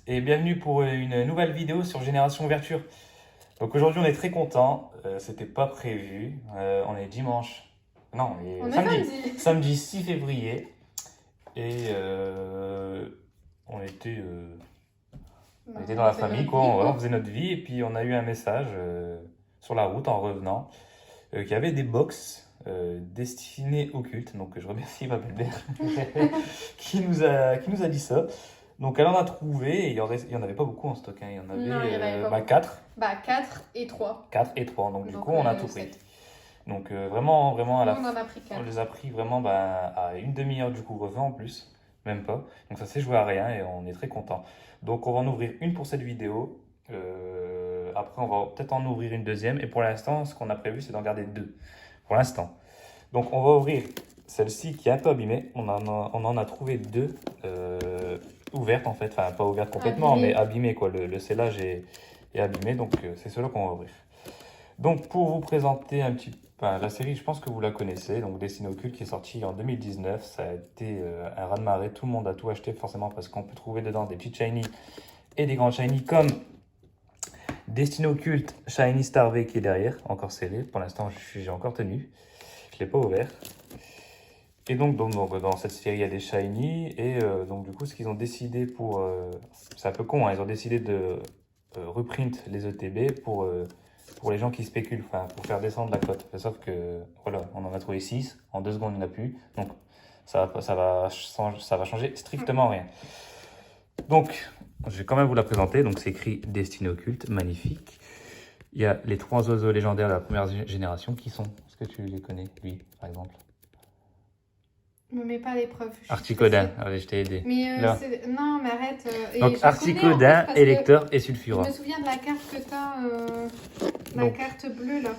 et bienvenue pour une nouvelle vidéo sur Génération Ouverture. Donc aujourd'hui on est très content, c'était pas prévu, on est dimanche, non on est samedi 6 février et on était, on était dans la famille quoi, on faisait notre vie et puis on a eu un message sur la route en revenant qu'il y avait des box destinées au culte, donc je remercie ma belle-mère qui nous a dit ça. Donc elle en a trouvé, et il y en avait pas beaucoup en stock, hein. Il y en avait, Non, il y en avait pas beaucoup. 4. 4 et 3. 4 et 3, donc du coup on a tout pris. Donc vraiment à la on en a pris 4. On les a pris vraiment à une demi-heure du couvre-feu en plus, même pas. Donc ça s'est joué à rien et on est très content. Donc on va en ouvrir une pour cette vidéo. Après on va peut-être en ouvrir une deuxième. Et pour l'instant, ce qu'on a prévu, c'est d'en garder 2. Pour l'instant. Donc on va ouvrir celle-ci qui est un peu abîmée. On en a trouvé 2 ouvertes en fait. Enfin pas ouvertes complètement, mais abîmées quoi. Le scellage est abîmé. Donc c'est cela qu'on va ouvrir. Donc pour vous présenter un petit peu la série, je pense que vous la connaissez, donc Destiny Occulte qui est sortie en 2019, ça a été un raz-de-marée, tout le monde a tout acheté forcément parce qu'on peut trouver dedans des petites shiny et des grandes shiny comme Destiny Occulte Shiny Star V qui est derrière, encore scellé, pour l'instant j'ai encore tenu, je ne l'ai pas ouvert. Et donc dans cette série il y a des shiny et donc du coup ce qu'ils ont décidé pour, c'est un peu con, hein, ils ont décidé de reprint les ETB pour les gens qui spéculent, enfin, pour faire descendre la cote. Sauf que, voilà, on en a trouvé 6, en 2 secondes il n'y en a plus, donc ça va changer strictement rien. Donc, je vais quand même vous la présenter, donc c'est écrit Destiny Occulte, magnifique. Il y a les 3 oiseaux légendaires de la première génération qui sont, est-ce que tu les connais, lui, par exemple? Me mets pas à l'épreuve. Articodin, allez, je t'ai aidé. Mais non, mais arrête. Donc Articodin, Électeur et Sulfura. Je me souviens de la carte que t'as, la carte bleue là.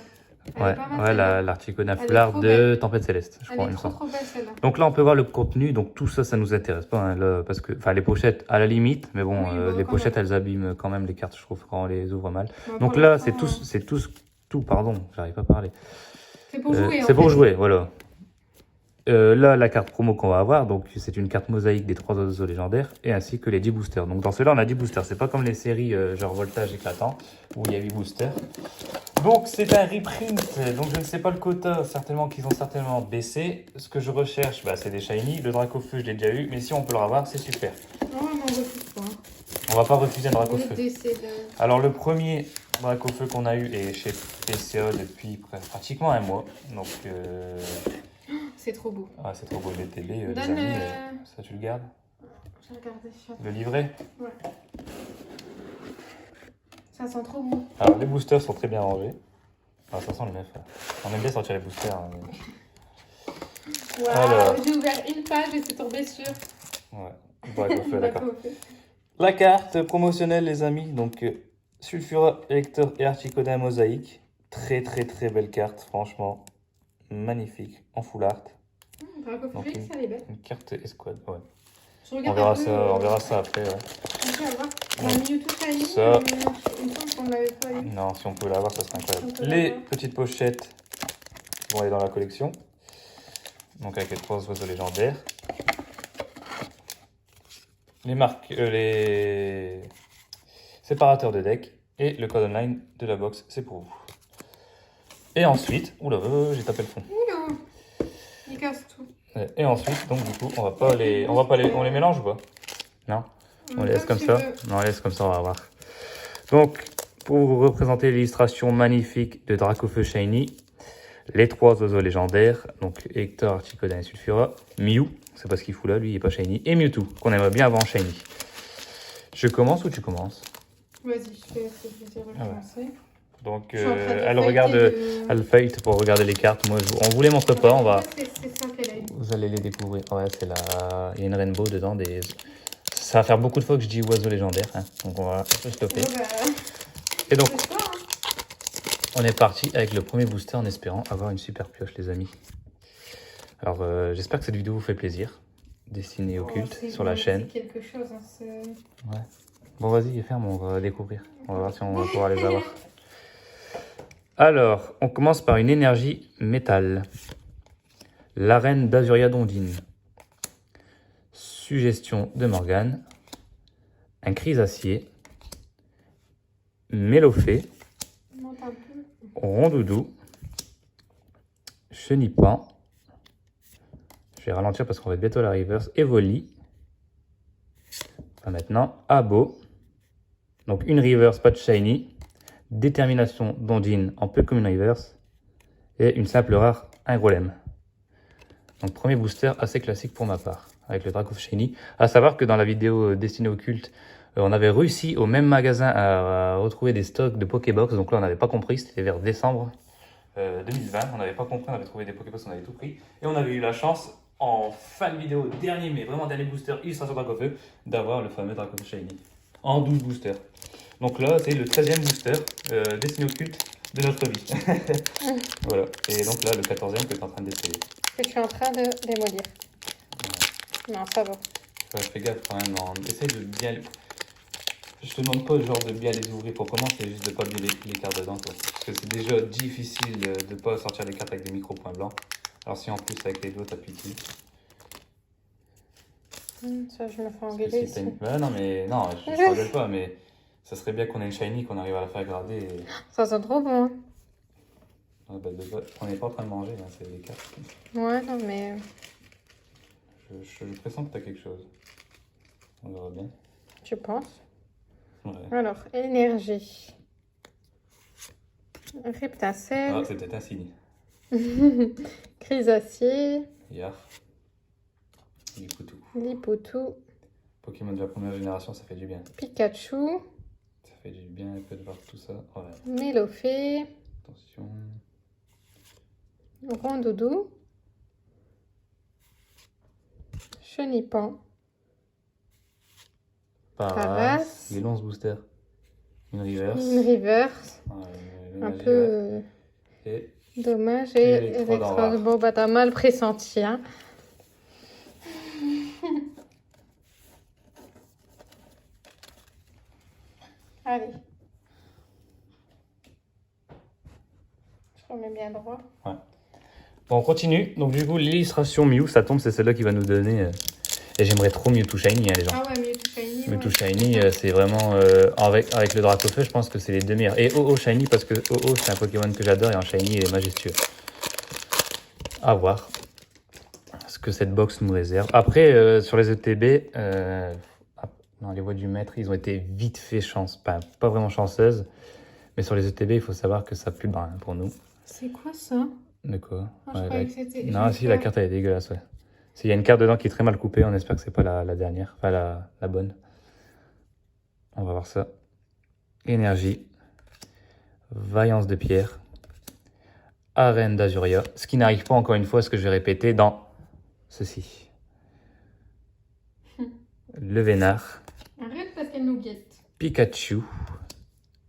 Ouais, l'Articodin foulard de Tempête Céleste, je crois. Elle est trop belle celle-là. Donc là, on peut voir le contenu. Donc tout ça, ça nous intéresse pas, hein, là, parce que, enfin, les pochettes à la limite, mais bon, oui, les pochettes, elles abîment quand même les cartes, je trouve, quand on les ouvre mal. Donc là, c'est tout, pardon, j'arrive pas à parler. C'est pour jouer. C'est pour jouer, voilà. Là, la carte promo qu'on va avoir, donc c'est une carte mosaïque des 3 oiseaux légendaires et ainsi que les 10 boosters. Donc dans ceux-là, on a 10 boosters. C'est pas comme les séries genre Voltage éclatant où il y a 8 boosters. Donc c'est un reprint. Donc je ne sais pas le quota, certainement qu'ils ont certainement baissé. Ce que je recherche, c'est des shiny. Le Dracofeu, je l'ai déjà eu, mais si on peut le revoir, c'est super. Non, mais on refuse pas. On va pas refuser un Dracofeu. Alors le premier Dracofeu qu'on a eu est chez PCA depuis pratiquement un mois. Donc c'est trop beau. Ah, c'est trop beau le télé, les amis. Ça, tu le gardes? J'ai regardé. Le livret? Ouais. Ça sent trop bon. Alors, les boosters sont très bien rangés. Ah, ça sent le neuf. On aime bien sortir les boosters. Hein, mais... Waouh, j'ai ouvert une page et c'est tombé sur... Ouais, d'accord. La carte promotionnelle, les amis. Donc, Sulfura, Elector et Articodin mosaïque. Très, très, très belle carte, franchement. Magnifique, en full art. Donc, une carte escouade, ouais. On verra ça après, ouais. Ça, il me semble qu'on l'avait pas eu. Non, si on peut l'avoir, ça serait incroyable. Les petites pochettes qui vont aller dans la collection. Donc avec les 3 oiseaux légendaires. Les marques, les séparateurs de deck et le code online de la box, c'est pour vous. Et ensuite, oula, j'ai tapé le fond. Oula, il casse tout. Et ensuite, donc du coup, on les mélange ou pas? Non, on les laisse comme ça. Non, on les laisse comme ça, on va voir. Donc, pour vous représenter l'illustration magnifique de Dracofeu Shiny, les 3 oiseaux légendaires, donc Hector, Articodin et Sulfura, Mew, c'est pas ce qu'il fout là, lui il est pas Shiny, et Mewtwo, qu'on aimerait bien avoir en Shiny. Je commence ou tu commences? Vas-y, je vais recommencer. Ouais. Donc, elle feuillete pour regarder les cartes. Moi, on vous les montre pas, on va... C'est ça qu'elle a eu. Vous allez les découvrir. Ouais, il y a une rainbow dedans. Ça va faire beaucoup de fois que je dis oiseau légendaire. Hein. Donc, on va un peu stopper. Et donc, on est parti avec le premier booster en espérant avoir une super pioche, les amis. Alors, j'espère que cette vidéo vous fait plaisir. Destiny Occulte sur la chaîne. C'est quelque chose. Hein, ouais. Bon, vas-y, ferme, on va découvrir. On va voir si on va pouvoir les avoir. Alors, on commence par une énergie métal. L'arène d'Azuria d'Ondine. Suggestion de Morgane. un Crisacier, Mélofée, Monte un peu. Rondoudou, Chenipan. Je vais ralentir parce qu'on va bientôt à la reverse. Evoli. Maintenant, Abo. Donc une reverse, pas de shiny. Détermination d'Ondine en peu comme une reverse. Et une simple rare, un Golem. Donc premier booster assez classique pour ma part, avec le Draco Shiny. À savoir que dans la vidéo destinée au culte, on avait réussi au même magasin à retrouver des stocks de Pokébox. Donc là on n'avait pas compris, c'était vers décembre 2020. On n'avait pas compris, on avait trouvé des Pokébox, on avait tout pris. Et on avait eu la chance, en fin de vidéo, dernier, mais vraiment dernier booster, illustration Dracofeu, d'avoir le fameux Draco Shiny. En 12 boosters. Donc là c'est le 13e booster destiné au culte de notre vie. Voilà. Et donc là le 14e que tu es en train d'essayer. Que je suis en train de démolir. Non, ça va. Ouais, fais gaffe quand même. Essaye de bien. Je te demande pas genre de bien les ouvrir pour commencer, c'est juste de pas oublier les cartes dedans, quoi. Parce que c'est déjà difficile de pas sortir les cartes avec des micro points blancs. Alors si en plus avec les doigts t'appuies dessus. Ça, je me fais Parce que engueuler si t'as ici. une... Bah, non mais non, je t'engueule pas, mais ça serait bien qu'on ait une shiny, qu'on arrive à la faire grader. Et... Ça sent trop bon. Hein. Ouais, bah, on n'est pas en train de manger, hein, c'est les cartes. Ouais, non, mais. Je pressens que t'as quelque chose. On verra bien. Tu penses? Ouais. Alors, énergie. Riptacel. Ah, c'est peut-être un signe. Crisacier. Yar. Lipoutou. Lipoutou. Pokémon de la première génération, ça fait du bien. Pikachu. Ça fait du bien un peu de voir tout ça. Ouais. Mélofée. Attention. Rondoudou. Chenipan. Paras. Les lance boosters. Une reverse. Une reverse. Ouais, Un peu Et dommage. et Et électrode en rare. bon, bah t'as mal pressenti. Hein. Allez. Je remets bien droit. Ouais. Bon, on continue. Donc du coup, l'illustration Mew, ça tombe, c'est celle-là qui va nous donner... Et j'aimerais trop Mewtwo Shiny, hein, les gens. Ah ouais, Mewtwo Shiny. Mewtwo Ouais. Shiny, c'est vraiment... avec le Dracofeu, je pense que c'est les deux meilleurs. Et Oh Shiny, parce que Oh c'est un Pokémon que j'adore, et en Shiny, il est majestueux. À voir ce que cette box nous réserve. Après, sur les ETB, dans les voies du maître, ils ont été vite fait pas vraiment chanceuses. Mais sur les ETB, il faut savoir que ça pue le brin pour nous. C'est quoi ça? De quoi? Ah, je croyais que c'était... Non, si, la carte elle est dégueulasse, ouais. Il y a une carte dedans qui est très mal coupée, on espère que c'est pas la dernière, enfin la bonne. On va voir ça. Énergie. Vaillance de pierre. Arène d'Azuria. Ce qui n'arrive pas encore une fois, ce que je vais répéter dans ceci. Le Vénard. Arrête parce qu'elle nous guette. Pikachu.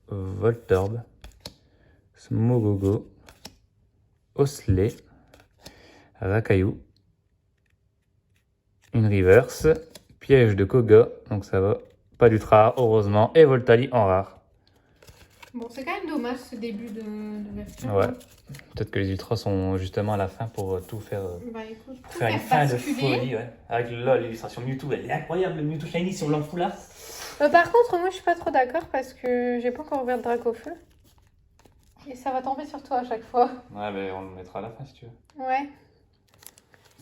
Voltorb. Smogogo. Osley. Rakayu. Une reverse. Piège de Koga. Donc ça va. Pas d'ultra rare, heureusement. Et Voltali en rare. Bon, c'est quand même dommage ce début de version. Ouais. Peut-être que les ultras sont justement à la fin pour tout faire. Bah écoute, Pour faire une fin de folie, ouais. Avec l'illustration Mewtwo, elle est incroyable, le Mewtwo Shiny si on l'en fout là. Par contre, moi je suis pas trop d'accord parce que j'ai pas encore ouvert le Dracofeu. Et ça va tomber sur toi à chaque fois. Ouais, mais on le mettra à la fin si tu veux. Ouais.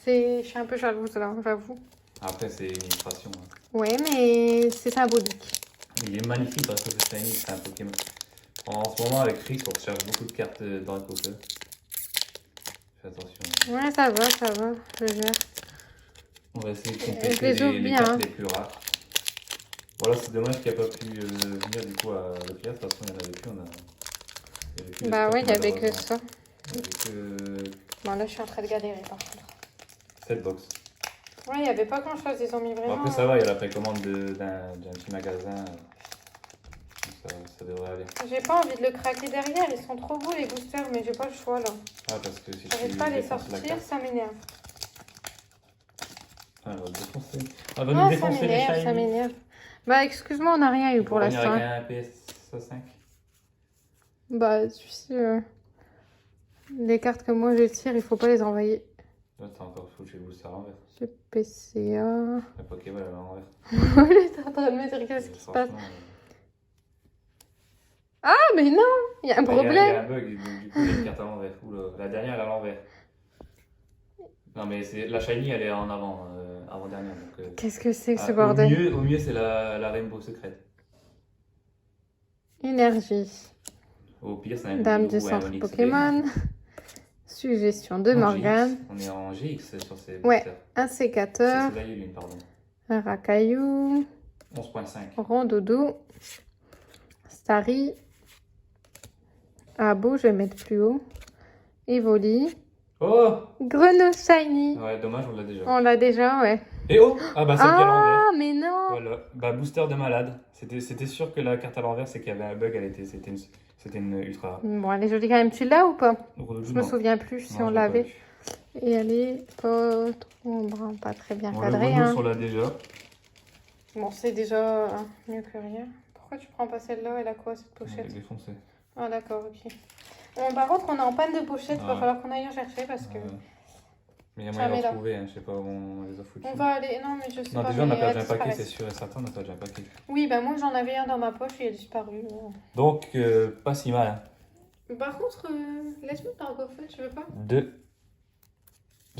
Je suis un peu jalouse là, j'avoue. Après, c'est une illustration. Hein. Ouais, mais c'est symbolique. Il est magnifique parce que ce Shiny, c'est un Pokémon. En ce moment, avec Chris, on recherche beaucoup de cartes Dracofeu. Fais attention. Ouais, ça va, je gère. On va essayer de Je compléter les ouvre les bien, cartes hein. les plus rares. Voilà, c'est dommage qu'il n'y a pas pu venir du coup à l'OPA. De toute façon, il n'y en avait plus. Il y avait plus de Bah stock, ouais, il y avait que malheureusement. ça. Il y avait que Bon, là je suis en train de galérer par contre. cette box. Ouais, il y avait pas grand chose, ils ont mis Bon, vraiment. après, ça va, il y a la précommande d'un petit magasin. Ça devrait aller. J'ai pas envie de le craquer derrière, ils sont trop beaux les boosters, mais j'ai pas le choix là. Ah, parce que si J'arrive tu pas à les défonces la sortir, carte, ça m'énerve. elle va te défoncer. Elle va nous Ah, ça défoncer les m'énerve, shiny. ça m'énerve. Bah, excuse-moi, on n'a rien eu pour Revenir l'instant. avec un PS5. Bah, tu sais, les cartes que moi je tire, il faut pas les envoyer. Là, t'as encore foutu le booster à l'envers. J'ai PCA. La Pokéball elle est à l'envers. Il est en train de me dire qu'est-ce qui se passe. Franchement, Ah, mais non, il y a un il y a problème. un bug, donc du coup, il y a une carte à l'envers. Oula, la dernière, elle est à l'envers. Non, mais la Shiny, elle est en avant, avant-dernière. Donc, Qu'est-ce que c'est que ce au bordel? mieux c'est la Rainbow secrète. Énergie. Au pire, c'est un Dame Mewtwo du ou un centre Onix Pokémon. Suggestion de Non, Morgane. GX. On est en GX sur ces Ouais. boosters. Un sécateur. C'est la Yulin, pardon. Un Racaillou. 11.5. Rondoudou. Starry. Abo, je vais mettre plus haut. Evoli. Oh! Grenos Shiny. Ouais, dommage, on l'a déjà. On l'a déjà, ouais. Et oh! Ah bah, celle qui est à l'envers. Ah, mais non. Voilà. Bah, booster de malade. C'était sûr que la carte à l'envers, c'est qu'il y avait un bug, c'était une ultra rare. Bon, elle est jolie quand même. Tu l'as ou pas? Donc, Je me souviens plus si on l'avait. Et elle est pas trop, bon, pas très bien Bon, cadrée. le Hein. on l'a déjà. Bon, c'est déjà mieux que rien. Pourquoi tu prends pas celle-là? Elle a quoi cette On pochette? l'a défoncé. Ah d'accord, ok. Bon, par contre, on est en panne de pochette. Va Ouais. falloir qu'on aille en chercher parce que... Mais il y a Tiens, moyen mets d'en là. trouver, hein. Je sais pas où on les a foutus. On va aller... Non, mais je sais Non, pas. déjà, on a mais perdu elles un paquet, c'est disparaissent. sûr et certain, on a perdu un paquet. Oui, bah moi j'en avais un dans ma poche et il a disparu. Donc, pas si mal. Hein. Par contre, laisse-moi par Goffin, tu veux pas? 2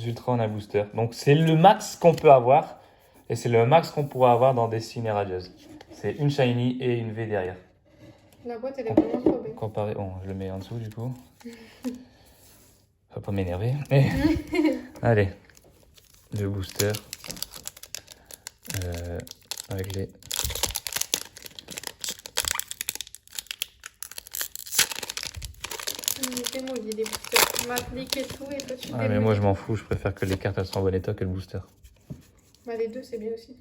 Ultra en un booster. Donc, c'est le max qu'on peut avoir. Et c'est le max qu'on pourra avoir dans Destiny Radieuse. C'est une Shiny et une V derrière. La boîte, elle est vraiment trop belle. Comparé... Bon, je le mets en dessous, du coup. Faut pas m'énerver. Et... Allez. Le booster. Avec les... C'est maudit les boosters. Tu m'appliques et tout et toi tu Ah, mais moi, je m'en fous. Je préfère que les cartes elles soient en bon état que le booster. Bah les deux, c'est bien aussi.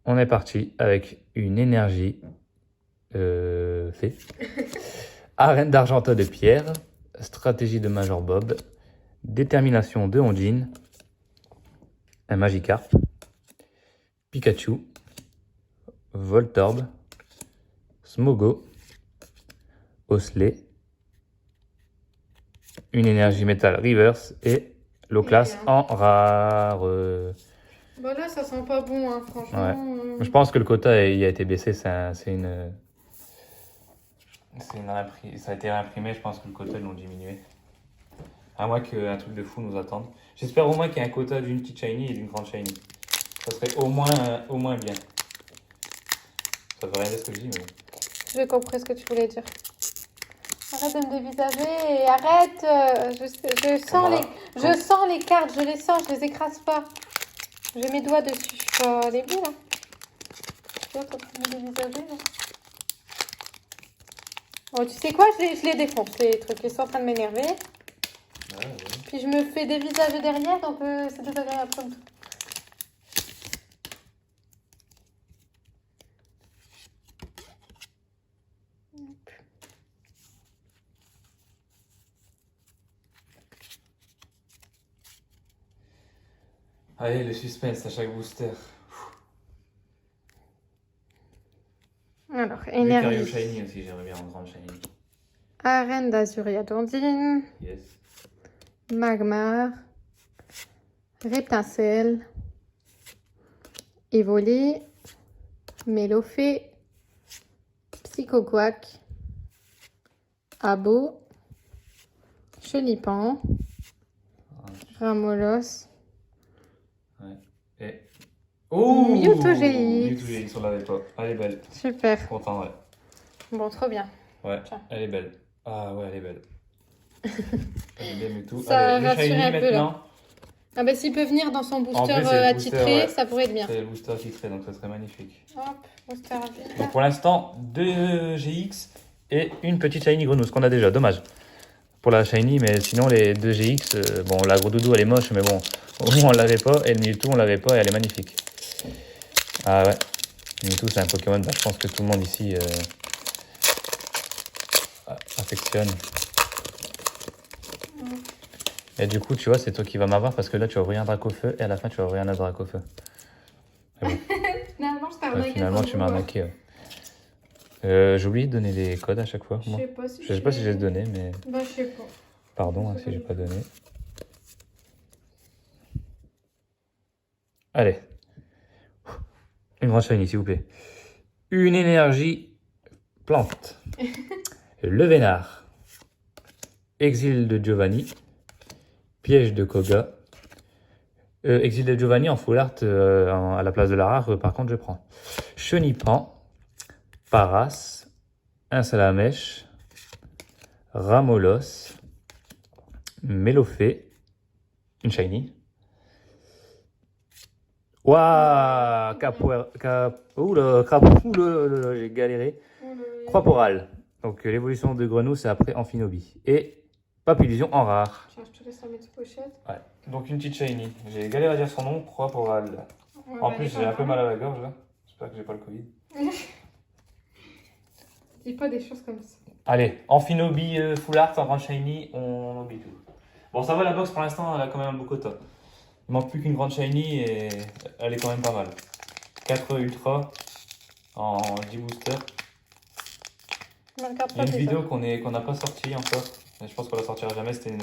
On est parti avec une énergie C. Arène d'Argenta de Pierre. Stratégie de Major Bob. Détermination de Ondine. Un Magikarp. Pikachu. Voltorb. Smogo. Osley. Une énergie métal reverse. Et l'eau-classe en rare. Bah là, ça sent pas bon, hein, franchement. Ouais. Je pense que le quota il a été baissé. Ça a été réimprimé. Je pense que le quota, ils l'ont diminué. À moins qu'un truc de fou nous attende. J'espère au moins qu'il y a un quota d'une petite shiny et d'une grande shiny. Ça serait au moins bien. Ça veut rien dire ce que je dis, mais... J'ai compris ce que tu voulais dire. Arrête de me dévisager et arrête. Je sens les cartes, je les sens, je les écrase pas. J'ai mes doigts dessus. Je suis pas débile, là. Tu vois, t'es en train de me dévisager, là. Bon, tu sais quoi, je les défonce, les trucs. Ils sont en train de m'énerver. Ouais. Puis je me fais dévisager derrière, donc c'est désagréable comme tout. Allez, le suspense à chaque booster. Alors, Lucario énergie. shiny aussi, j'aimerais bien en grande shiny. Arène d'Azuria d'Ondine. Yes. Magmar. Reptincelle. Evoli. Mélofée. Psychoquack. Abo. Chenipan. Ramolos. Et... Oh, Mewtwo GX. Mewtwo GX, on l'avait pas. Elle est belle. Super. Content, ouais. Bon, trop bien. Ouais, Tiens. elle est belle. Ah ouais, elle est belle. Elle est bien Mewtwo. Ça Allez, le rassure shiny un peu, là. maintenant. Ah bah s'il peut venir dans son booster plus, c'est le attitré, booster, ouais. ça pourrait être bien. C'est le booster titré, donc ça serait magnifique. Hop, booster attitré. Donc pour l'instant, 2 GX et une petite shiny grenouille, ce qu'on a déjà, dommage. Pour la shiny, mais sinon les 2 GX, bon la gros doudou elle est moche, mais bon, au moins on l'avait pas, et le Mewtwo on l'avait pas, et elle est magnifique. Ah ouais, Mewtwo c'est un Pokémon, bah, je pense que tout le monde ici affectionne. Et du coup, tu vois, c'est toi qui vas m'avoir, parce que là tu vas ouvrir un Dracofeu, et à la fin tu vas ouvrir un autre Dracofeu. Finalement, je t'ai Ouais, arnaqué. finalement tu m'as arnaqué. Ouais. J'ai oublié de donner les codes à chaque fois. Je Moi. sais pas si Je sais pas si j'ai donné, mais Bah, je sais pas. pardon si j'ai pas donné. Allez. Une grande shiny, s'il vous plaît. Une énergie plante. Le Vénard. Exil de Giovanni. Piège de Koga. Exil de Giovanni en full art à la place de la rare, par contre, je prends. Chenipan. Paras. Un Salamèche. Ramolos. Mélofée. Une shiny. Waouh! Oula, j'ai galéré. Croix-Porale. Donc l'évolution de Grenouille, c'est après Amphinobie. Et Papillusion en rare. Tiens, je te laisse la mettre pochette. Ouais. Donc une petite shiny. J'ai galéré à dire son nom, Croix-Porale. En plus, j'ai un peu mal à la gorge là. J'espère que j'ai pas le Covid. Dis pas des choses comme ça. Allez, Amphinobie full art, en grande shiny, on oublie tout. Bon, ça va, la box pour l'instant, elle a quand même un beau quota. Il manque plus qu'une grande shiny et elle est quand même pas mal. 4 ultra en 10 boosters. Il y a une vidéo qu'on n'a pas sortie encore. Et je pense qu'on la sortira jamais. C'était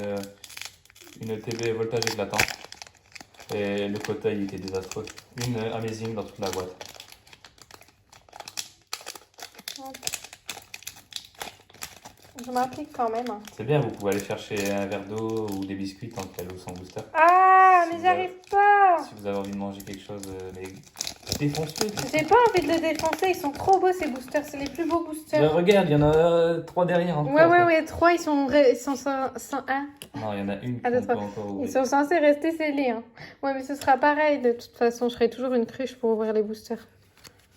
une TB voltage éclatant. Et le quota il était désastreux. Une amazing dans toute la boîte. Je m'applique quand même. C'est bien, vous pouvez aller chercher un verre d'eau ou des biscuits tant qu'il y a l'eau sans booster. Ah, Si mais vous j'y avez- arrive pas. Si vous avez envie de manger quelque chose, mais défonce-le. J'ai pas envie de les défoncer, ils sont trop beaux ces boosters, c'est les plus beaux boosters. Regarde, il y en a 3 derrière encore. Ouais, 3 ils sont sans 1. Non, il y en a une Ah, qu'on peut d'accord. encore ouvrir. Ils sont censés rester scellés. Hein. Ouais, mais ce sera pareil, de toute façon, je serai toujours une cruche pour ouvrir les boosters.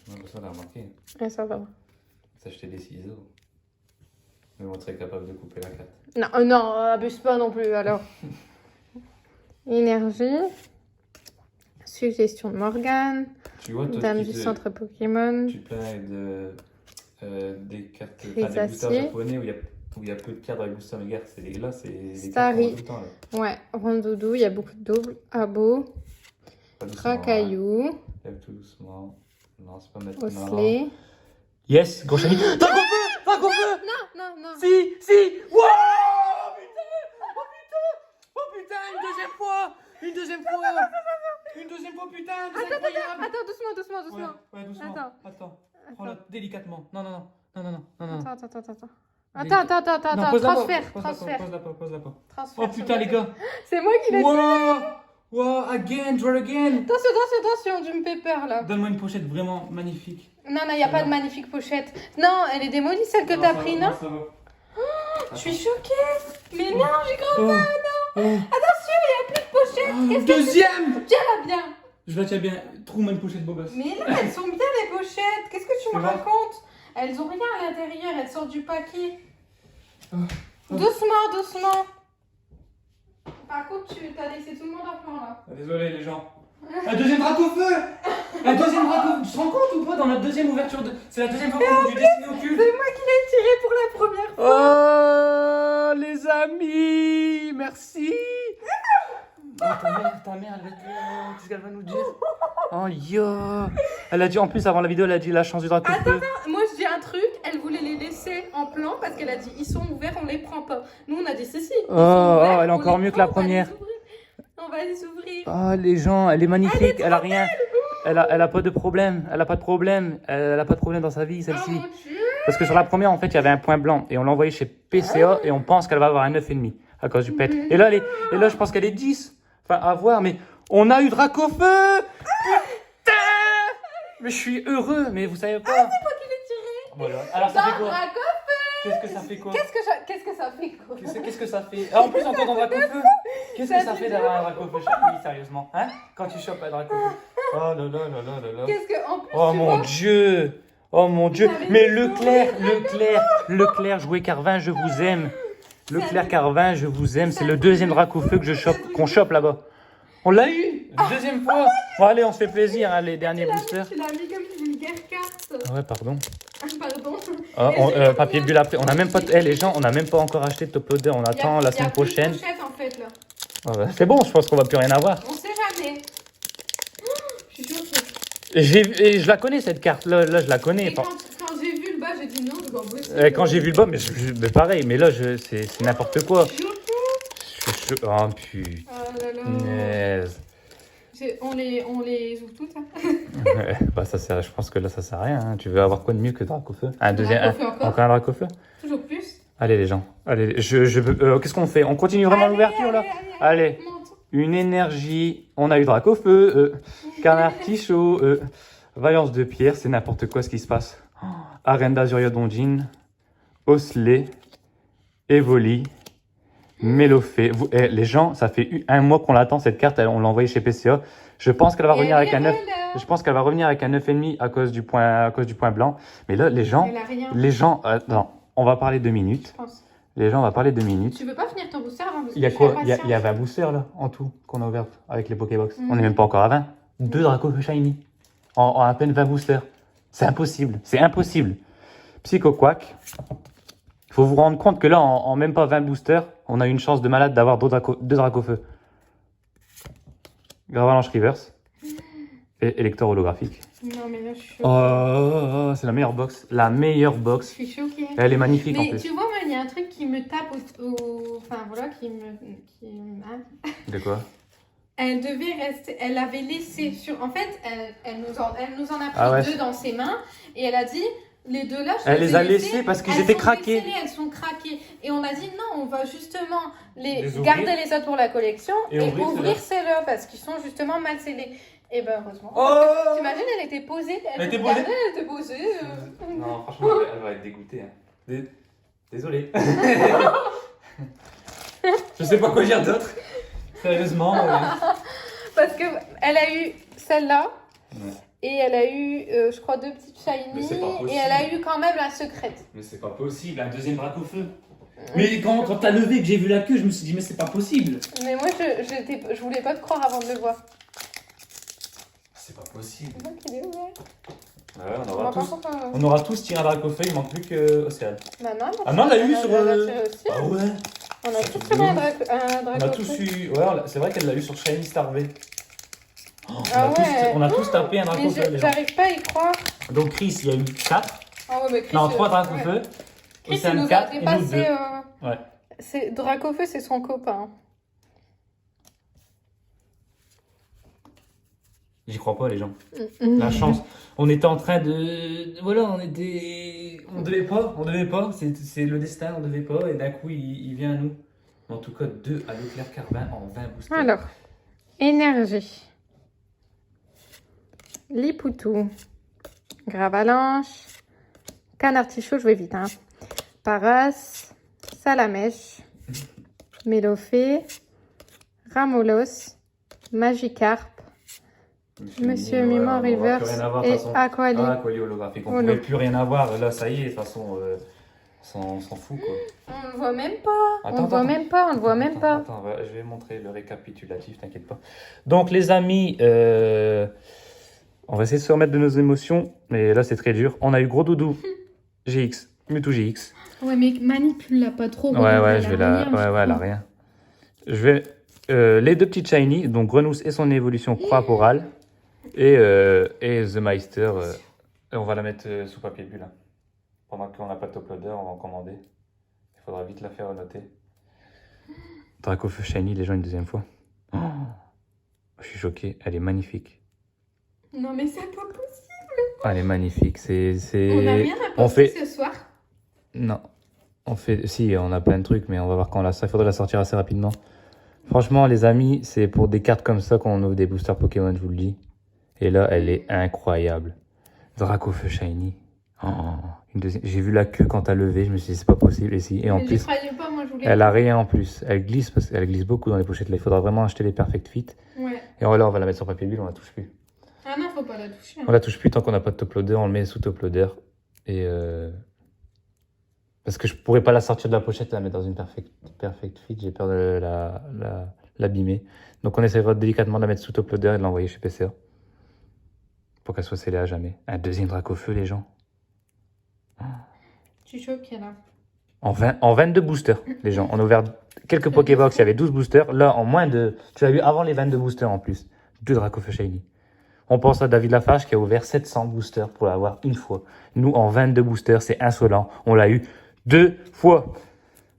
Non, mais ça, on a remarqué. Ouais, ça va. S'acheter des ciseaux. Mais on serait capable de couper la carte. Non, abuse pas non plus alors. Énergie. Suggestion de Morgane. Tu vois, toi, Dame du centre Pokémon. tu te plains des cartes, enfin, des Grisacier. boosters japonais où il y a peu de cartes dans les boosters méga. C'est là, c'est les cartes Starry. qu'on a tout le temps, là. Ouais, Rondoudou, il y a beaucoup de doubles. Abo. Pas doucement, hein. Racaillou. Lève tout doucement. Non, c'est pas maintenant. Osley. Yes, gros shiny. Dracofeu! Non. Si! Wouah! Oh putain, une deuxième fois, putain, c'est incroyable. Attends, doucement. Ouais, doucement. Attends. Attends. Prends-la délicatement. Non. Attends. Non, pose-la pas, Transfert. pose-la pas. Transfert. Oh putain, les gars. C'est moi qui l'ai fait. Wow, again, draw again. Attention, tu me fais peur là. Donne-moi une pochette vraiment magnifique. Non, il n'y a pas de magnifique pochette. Non, elle est démolie celle que t'as pris, non? Ça va. Je suis choquée. Mais non, j'ai cru. Oh. Attention, il n'y a plus de pochette. Qu'est-ce que Deuxième. Tiens-la bien. Je la tiens bien. Trouve-moi une pochette beau gosse. Mais là, elles sont bien les pochettes. Qu'est-ce que tu me C'est vrai. racontes? Elles ont rien à l'intérieur, elles sortent du paquet. Oh. Doucement. Par contre, tu t'as laissé tout le monde en plan là. Désolé les gens. Un deuxième Dracofeu. Tu te rends compte ou pas dans la deuxième ouverture de... C'est la deuxième fois qu'on voit du Destiny occulte. C'est moi qui l'ai tiré pour la première fois. Oh les amis, merci. Oh, ta mère, elle va dire... Qu'est-ce qu'elle va nous dire? Oh yo. Elle a dit en plus avant la vidéo, elle a dit la chance du Dracofeu. Attends, moi je dis un truc, elle voulait les laisser en plan parce qu'elle a dit ils sont ouverts, on les prend pas. Nous on a dit si. Elle est encore mieux que la première. On va les ouvrir. Oh les gens, elle est magnifique, elle a rien. Elle a pas de problème, elle a pas de problème dans sa vie Oh celle-ci. mon Dieu. Parce que sur la première en fait il y avait un point blanc et on l'a envoyé chez PCA et on pense qu'elle va avoir un 9,5 à cause du pet. Et là je pense qu'elle est 10. Enfin à voir, mais on a eu Dracofeu. Putain. Mais je suis heureux, mais vous savez pas. C'est moi qui l'ai tiré. Voilà. Alors ça fait quoi? Dracofeu. Qu'est-ce que ça fait quoi? Qu'est-ce que ça fait quoi? Qu'est-ce que ça fait? Ah, en plus encore dans Dracofeu. Qu'est-ce que ça fait d'avoir un Dracofeu? Oui, sérieusement. Hein? Quand tu chopes un Dracofeu. Oh là là là là là là. Qu'est-ce que en plus Oh tu mon vois, Dieu! Oh mon Dieu! Vous avez Mais des Leclerc, jouez Carvin, je vous aime. Leclerc Carvin, je vous aime. C'est le deuxième Dracofeu qu'on chope là-bas. On l'a eu! Deuxième fois! Bon, allez, on se fait plaisir, hein, les derniers boosters. tu l'as mis comme une vulgaire carte. Ah ouais, pardon. Pardon. Ah, papier bulle après. On n'a même pas, les gens, on n'a même pas encore acheté de top loader. On attend la semaine prochaine. Il y a plus de pochette, en fait, là. Ah ouais, c'est bon, je pense qu'on va plus rien avoir. On sait jamais. Je suis choquée. Et je la connais cette carte. Là, je la connais. Et quand j'ai vu le bas, j'ai dit Non, c'est pas possible. Quand j'ai vu le bas, mais pareil, mais là, c'est n'importe quoi. Choco. Je suis chaud. Oh putain. Oh là là. Punaise. On les ouvre toutes, hein. Ouais, bah ça sert, je pense que là ça sert à rien. Hein. Tu veux avoir quoi de mieux que Dracofeu? Un deuxième, Dracofeu encore. encore un Dracofeu? Toujours plus. Allez les gens, allez, qu'est-ce qu'on fait? On continue vraiment l'ouverture là? Allez, Montre. une énergie, on a eu Dracofeu, Canard Tichot, Vaillance de Pierre, c'est n'importe quoi ce qui se passe. Oh, Arène d'Azuria Donjin, Osley, Evoli, Mélofée. Les gens, ça fait un mois qu'on l'attend cette carte, on l'a envoyée chez PCA. Je pense qu'elle va revenir avec un 9. Je pense qu'elle va revenir avec un 9,5 à cause du point blanc. Mais là, les gens, non, on va parler 2 minutes. Je pense. Les gens, on va parler 2 minutes. Tu veux pas finir ton booster avant parce que Il y a je suis quoi? Il y impatiente. a 20 boosters là, en tout, qu'on a ouvert avec les Pokébox. On n'est même pas encore à 20. 2 Dracofeu Shiny. En à peine 20 boosters. C'est impossible. C'est impossible. Psycho Quack. Il faut vous rendre compte que là, en même pas 20 boosters, on a une chance de malade d'avoir 2 Dracofeu. Gravalanche Reverse. Et électeur holographique. Non, mais là, je suis choquée. Oh, c'est la meilleure box. La meilleure Je box. suis choquée. Elle est magnifique en Mais plus. tu vois, moi, il y a un truc qui me tape Enfin, voilà, hein. De quoi? Elle devait rester... Elle avait laissé sur... En fait, elle nous en a pris Ah ouais. 2 dans ses mains. Et elle a dit... Les 2 là, Elle les a laissés parce qu'ils étaient craqués. Elles sont craquées. Et on a dit non, on va justement Les ouvrir. garder les autres pour la collection Et et ouvrir ouvrir celles-là parce qu'ils sont justement mal scellés. Et ben heureusement. Oh! T'imagines, elle était posée. Elle était regardait, posée. Elle était posée. Non, franchement, elle va être dégoûtée. Hein. Désolé. Je sais pas quoi dire d'autre. Sérieusement. Parce que elle a eu celle-là. Ouais. Et elle a eu, je crois, 2 petites Mais shiny. c'est pas Et possible. elle a eu quand même la secrète. Mais c'est pas possible, un deuxième Dracofeu. Mais quand t'as levé que j'ai vu la queue, je me suis dit, mais c'est pas possible. Mais moi, je voulais pas te croire avant de le voir. C'est pas possible. Donc il est ouvert. Ouais, on aura tous tiré un Dracofeu, il manque plus que Océane. Bah non, Ah non, elle l'a eu sur. elle l'a tiré aussi. Ah ouais. On a tous tiré un On a Dracofeu. tous eu. Ouais, c'est vrai qu'elle l'a eu sur Shiny Star V. Oh, Ah ouais. on a tous tapé un Mais Dracofeu. les gens. j'arrive pas à y croire. Donc Chris, il y a eu 4. Ah ouais, mais Chris, Non, 3 ouais. Dracofeu. Chris, il Océane nous a 4 et nous 2. dépassé. Ouais. Dracofeu, c'est son copain. J'y crois pas, les gens. La chance. On était en train de. Voilà, on devait pas. C'est le destin, on devait pas. Et d'un coup, il vient à nous. En tout cas, 2 à Leclerc Carvin en 20 boosters. Alors, énergie. Lipoutou. Gravalanche. Canard Tichot, je vais vite. Hein. Paras. Salamèche. Mélofée. Ramolos. Magikarp. Monsieur Mimant Reverse et Aquali. Ah, Aquali holographique. On ne pouvait plus rien avoir. Là, ça y est, de toute façon, on s'en fout, quoi. On le voit même pas. On le voit même pas. On le voit même pas. Attends, je vais montrer le récapitulatif, t'inquiète pas. Donc, les amis, on va essayer de se remettre de nos émotions. Mais là, c'est très dur. On a eu Gros Doudou, GX, Mewtwo GX. Ouais, mais manipule-la pas trop. Ouais, je vais la. Ouais, elle a rien. Je vais. Les 2 petites shiny, donc Grenousse et son évolution Croix-Porale. Et The Meister. Et on va la mettre sous papier bulle. Hein. Pendant qu'on n'a pas de top loader, on va en commander. Il faudra vite la faire noter. Dracofeu shiny, les gens, une deuxième fois. Oh, je suis choqué, elle est magnifique. Non, mais c'est pas possible. Elle est magnifique. On n'a rien à poster ce soir. Non. Si, on a plein de trucs, mais on va voir quand il faudrait la sortir assez rapidement. Franchement, les amis, c'est pour des cartes comme ça qu'on ouvre des boosters Pokémon, je vous le dis. Et là, elle est incroyable. Dracofeu shiny. Oh, j'ai vu la queue quand t'as levé, je me suis dit c'est pas possible. Et en Mais plus, je croyais pas, moi je voulais. elle a rien en plus. Elle glisse parce qu'elle glisse beaucoup dans les pochettes. Là, il faudra vraiment acheter les Perfect Fit. Ouais. Et là, on va la mettre sur papier bulle, on la touche plus. Ah non, faut pas la toucher. Hein. On la touche plus tant qu'on n'a pas de top loader, on le met sous top loader. Et parce que je pourrais pas la sortir de la pochette et la mettre dans une Perfect Fit, j'ai peur de l'abîmer. Donc on essaiera délicatement de la mettre sous top loader et de l'envoyer chez PCA. Pour qu'elle soit scellée à jamais. Un deuxième Dracofeu, les gens. Je suis choquée là. En 22 boosters, les gens. On a ouvert quelques Pokébox, il y avait 12 boosters. Là, en moins de... Tu as eu avant les 22 boosters en plus. 2 Dracofeu shiny. On pense à David Lafarge qui a ouvert 700 boosters pour l'avoir une fois. Nous, en 22 boosters, c'est insolent. On l'a eu 2 fois.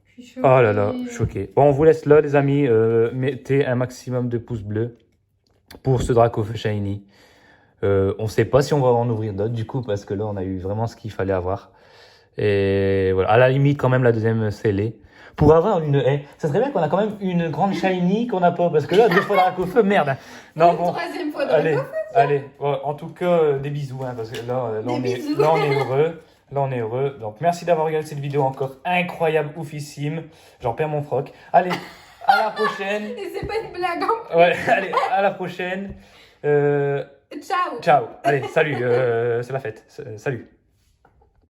Je suis choquée. Oh là là, choqué. Bon, on vous laisse là, les amis. Mettez un maximum de pouces bleus pour ce Dracofeu Shiny. On ne sait pas si on va en ouvrir d'autres, du coup, parce que là, on a eu vraiment ce qu'il fallait avoir. Et voilà, à la limite, quand même, la deuxième scellée. Pour avoir une haie, ça serait bien qu'on a quand même une grande Shiny qu'on n'a pas, parce que là, 2 fois Dracofeu, merde. Hein. Non, bon. Troisième fois Allez, allez. Ouais, en tout cas, des bisous, hein, parce que là, on est heureux. Là, on est heureux. Donc, merci d'avoir regardé cette vidéo encore incroyable, oufissime. J'en perds mon froc. Allez, à la prochaine. Et c'est pas une blague, hein. Ouais, allez, à la prochaine. Ciao. Ciao. Allez, salut. C'est la fête. Salut.